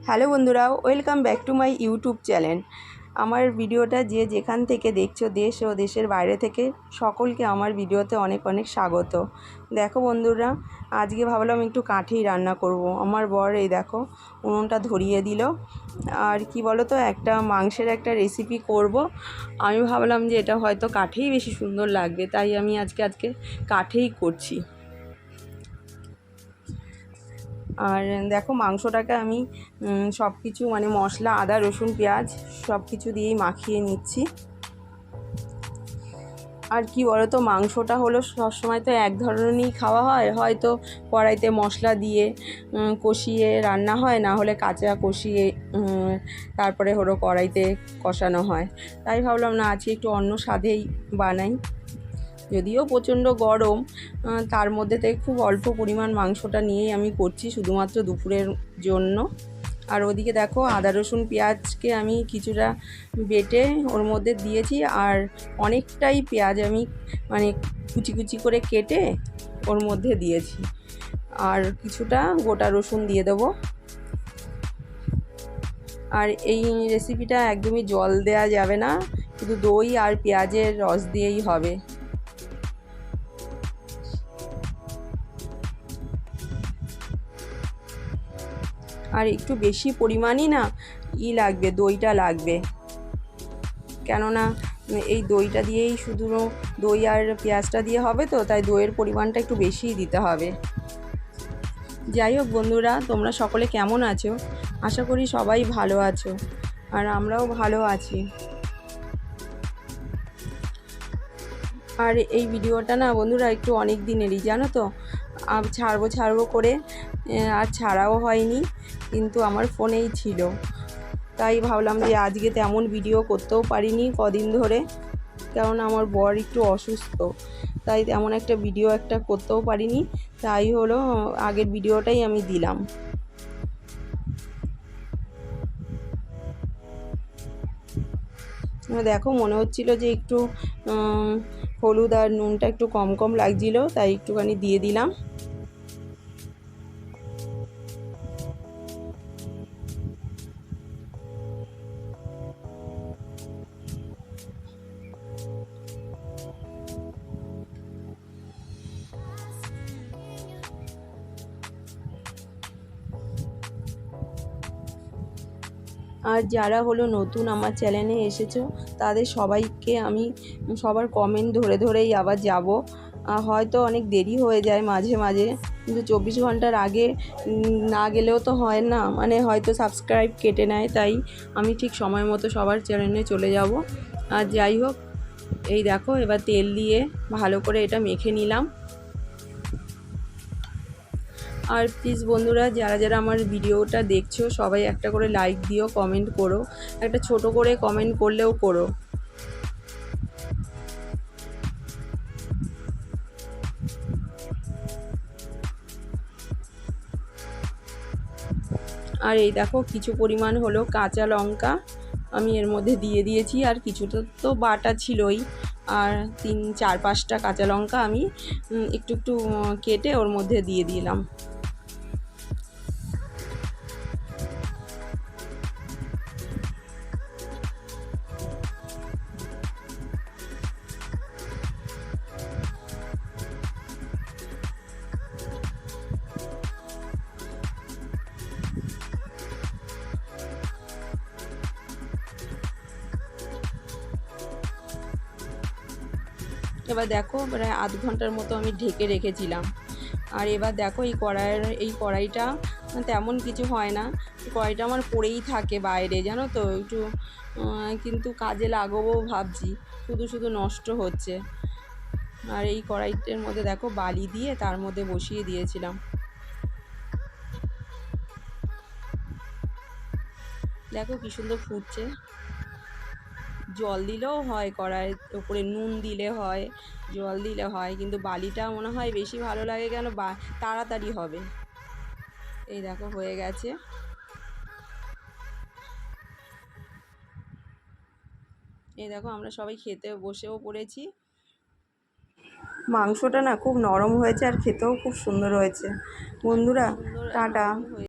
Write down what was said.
Hello বন্ধুরা, welcome back to my YouTube channel. আমার ভিডিওটা যে যেখান থেকে দেখছো, দেশ ও দেশের বাইরে থেকে, সকলকে আমার ভিডিওতে অনেক অনেক স্বাগত। দেখো বন্ধুরা, আজকে ভাবলাম একটু কাঠেই রান্না করব। আমার বর এই দেখো উনুনটা ধরিয়ে দিল। আর কি বলো তো, একটা মাংসের একটা রেসিপি করব। আমি ভাবলাম যে এটা হয়তো কাঠেই বেশি সুন্দর লাগবে, তাই আমি আজকে কাঠেই করছি। আর দেখো মাংসটাকে আমি সব কিছু মানে মশলা, আদা রসুন পেঁয়াজ সব কিছু দিয়েই মাখিয়ে নিচ্ছি। আর কি বলো তো, মাংসটা হলো সবসময় তো এক ধরনেরই খাওয়া হয়, হয়তো কড়াইতে মশলা দিয়ে কষিয়ে রান্না হয়, না হলে কাঁচা কষিয়ে তারপরে হলো কড়াইতে কষানো হয়। তাই ভাবলাম না, আজকে একটু অন্য স্বাদেই বানাই। যদিও প্রচণ্ড গরম, তার মধ্যে থেকে খুব অল্প পরিমাণ মাংসটা নিয়েই আমি করছি শুধুমাত্র দুপুরের জন্য। আর ওদিকে দেখো আদা রসুন পেঁয়াজকে আমি কিছুটা বেটে ওর মধ্যে দিয়েছি, আর অনেকটাই পেঁয়াজ আমি মানে কুচি কুচি করে কেটে ওর মধ্যে দিয়েছি, আর কিছুটা গোটা রসুন দিয়ে দেবো। আর এই রেসিপিটা একদমই জল দেওয়া যাবে না, শুধু দই আর পেঁয়াজের রস দিয়েই হবে। আর একটু বেশি পরিমাণই না লাগবে, দইটা লাগবে, কেননা এই দইটা দিয়েই শুধু দই আর পেঁয়াজটা দিয়ে হবে তো, তাই দইয়ের পরিমাণটা একটু বেশিই দিতে হবে। যাই হোক বন্ধুরা, তোমরা সকলে কেমন আছো? আশা করি সবাই ভালো আছো, আর আমরাও ভালো আছি। আর এই ভিডিওটা না বন্ধুরা একটু অনেক দিনেরই, জানো তো, ছাড়বো করে আর ছাড়াও হয়নি, কিন্তু আমার ফোনেই ছিল। তাই ভাবলাম যে আজকে তেমন ভিডিও করতেও পারিনি কদিন ধরে, কারণ আমার বর একটু অসুস্থ, তাই তেমন একটা ভিডিও করতেও পারিনি। তাই হলো আগের ভিডিওটাই আমি দিলাম। দেখো মনে হচ্ছিল যে একটু হলুদ আর নুনটা একটু কম কম লাগছিল, তাই একটুখানি দিয়ে দিলাম। আর যারা হলো নতুন আমার চ্যানেলে এসেছো, তাদের সবাইকে আমি সবার কমেন্ট ধরে ধরেই আবার যাব। হয়তো অনেক দেরি হয়ে যায় মাঝে মাঝে, কিন্তু 24 ঘন্টার আগে না গেলেও তো হয় না, মানে হয়তো সাবস্ক্রাইব কেটে নেয়, তাই আমি ঠিক সময় মতো সবার চ্যানেলে চলে যাব। আর যাই হোক, এই দেখো এবার তেল দিয়ে ভালো করে এটা মেখে নিলাম। আর প্লিজ বন্ধুরা, যারা যারা আমার ভিডিওটা দেখছো সবাই একটা করে লাইক দিও, কমেন্ট করো, একটা ছোট করে কমেন্ট করলেও করো। আর এই দেখো কিছু পরিমাণ হলো কাঁচা লঙ্কা আমি এর মধ্যে দিয়ে দিয়েছি, আর কিছুটা তো বাটা ছিলই, আর 4-5টা কাঁচা লঙ্কা আমি একটু একটু কেটে ওর মধ্যে দিয়ে দিলাম। এবার দেখো প্রায় আধ ঘন্টার মতো আমি ঢেকে রেখেছিলাম। আর এবার দেখো এই কড়াইটা তেমন কিছু হয় না, কড়াইটা আমার পড়েই থাকে বাইরে, জানো তো, একটু কিন্তু কাজে লাগাবো ভাবছি, শুধু শুধু নষ্ট হচ্ছে। আর এই কড়াইটার মধ্যে দেখো বালি দিয়ে তার মধ্যে বসিয়ে দিয়েছিলাম। দেখো কি সুন্দর ফুটছে। জল দিলেও হয়, কড়াইয়ের উপরে নুন দিলে হয়, জল দিলে হয়, কিন্তু বালিটা মনে হয় বেশি ভালো লাগে, কেন তাড়াতাড়ি হবে। এই দেখো হয়ে গেছে। এই দেখো আমরা সবাই খেতে বসেও পড়েছি। মাংসটা না খুব নরম হয়েছে, আর খেতেও খুব সুন্দর হয়েছে বন্ধুরা। টাটা।